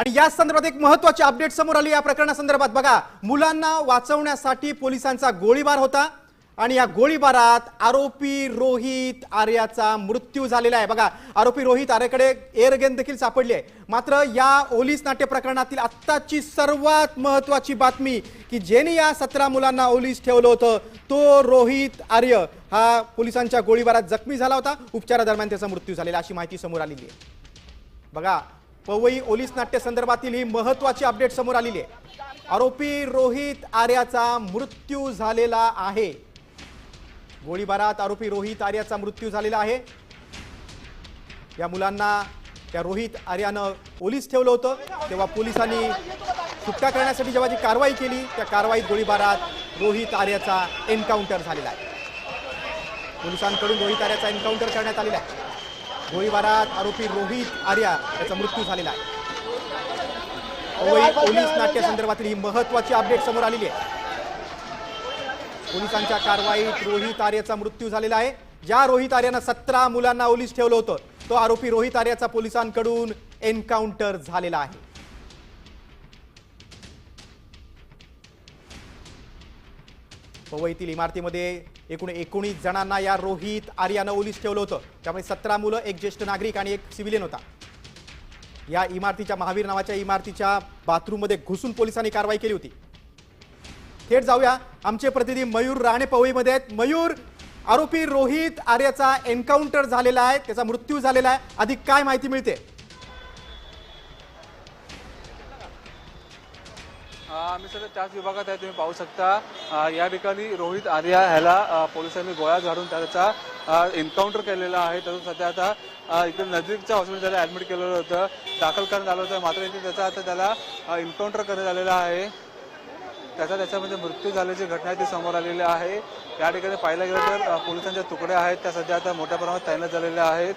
आणि या संदर्भात एक महत्त्वाची अपडेट समोर आली या प्रकरणासंदर्भात। बघा, मुलांना वाचवण्यासाठी पोलिसांचा गोळीबार होता आणि या गोळीबारात आरोपी रोहित आर्याचा मृत्यू झालेला आहे। बघा, आरोपी रोहित आर्याकडे एअर गन देखील सापडली आहे। मात्र या ओलीस नाट्य प्रकरणातील आत्ताची सर्वात महत्त्वाची बातमी की ज्याने या 17 मुलांना ओलीस ठेवलं होतं तो रोहित आर्य हा पोलिसांच्या गोळीबारात जखमी झाला होता। उपचारादरम्यान त्याचा मृत्यू झालेला अशी माहिती समोर आलेली आहे। बघा, पवई ओलीस नाट्य संदर्भातील ही महत्त्वाची अपडेट समोर आलेली आहे। आरोपी रोहित आर्याचा मृत्यू झालेला आहे। गोळीबारात आरोपी रोहित आर्याचा मृत्यू झालेला आहे। या मुलांना त्या रोहित आर्यानं ओलीस ठेवलं होतं तेव्हा पोलिसांनी सुटका करण्यासाठी जेव्हा जी कारवाई केली त्या कारवाईत गोळीबारात रोहित आर्याचा एन्काउंटर झालेला आहे। पोलिसांकडून रोहित आर्याचा एन्काउंटर करण्यात आलेला आहे। गोळीबारात आरोपी रोहित आर्या याचा मृत्यू झालेला आहे। पवई ओलीस नाट्य संदर्भातील ही महत्त्वाची अपडेट समोर आलेली आहे। पोलिसांच्या कारवाईत रोहित आर्याचा मृत्यू झालेला आहे। ज्या रोहित आर्यानं 17 मुलांना ओलीस ठेवलं होतं तो आरोपी रोहित आर्याचा पोलिसांकडून एन्काउंटर झालेला आहे। पवईतील इमारतीमध्ये एकूण 19 जणांना या रोहित आर्यानं ओलीस ठेवलं होतं। त्यामुळे 17 मुलं, एक ज्येष्ठ नागरिक आणि एक सिव्हिलियन होता। या इमारतीच्या महावीर नावाच्या इमारतीच्या बाथरूममध्ये घुसून पोलिसांनी कारवाई केली होती। थेट जाऊया, आमचे प्रतिनिधी मयूर राणे पवईमध्ये आहेत। मयूर, आरोपी रोहित आर्याचा एन्काउंटर झालेला आहे, त्याचा मृत्यू झालेला आहे, अधिक काय माहिती मिळते? आम्ही सध्या त्याच विभागात आहे, तुम्ही पाहू शकता। या ठिकाणी रोहित आर्या ह्याला पोलिसांनी गोळ्या झाडून त्याचा एन्काउंटर केलेला आहे। त्याचं सध्या आता इकडे नजीकच्या हॉस्पिटल त्याला ऍडमिट केलेलं होतं, दाखल करण्यात आलं होतं। मात्र इथे त्याचा आता त्याला एन्काउंटर करण्यात आलेला आहे। त्याच्यामध्ये मृत्यू झाल्याची घटना ती समोर आलेली आहे। या ठिकाणी पाहायला गेलं तर पोलिसांच्या तुकड्या आहेत त्या सध्या आता मोठ्या प्रमाणात तैनात झालेल्या आहेत।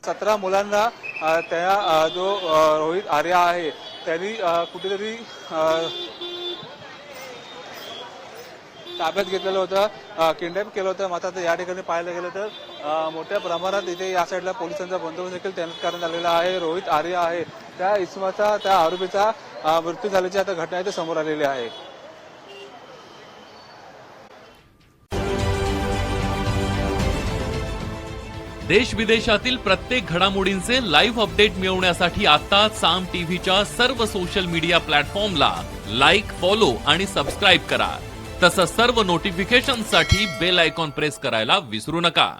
17 मुलांना त्या जो रोहित आर्या आहे त्यांनी कुठेतरी ताब्यात घेतलेलं होतं, किडनॅप केलं होतं। मात्र या ठिकाणी पाहायला गेलं तर मोठ्या प्रमाणात इथे या साईडला पोलिसांचा बंदोबस्त देखील तैनात करण्यात आलेला आहे। रोहित आर्या आहे त्या इसमाचा, त्या आरोपीचा मृत्यू झाल्याची आता घटना इथे समोर आलेली आहे। देश विदेशातील प्रत्येक घडामोडींचे लाईव्ह अपडेट मिळवण्यासाठी आता साम टीव्हीच्या सर्व सोशल मीडिया प्लॅटफॉर्मला लाईक, फॉलो आणि सबस्क्राईब करा। तसंच सर्व नोटिफिकेशनसाठी बेल आयकॉन प्रेस करायला विसरू नका।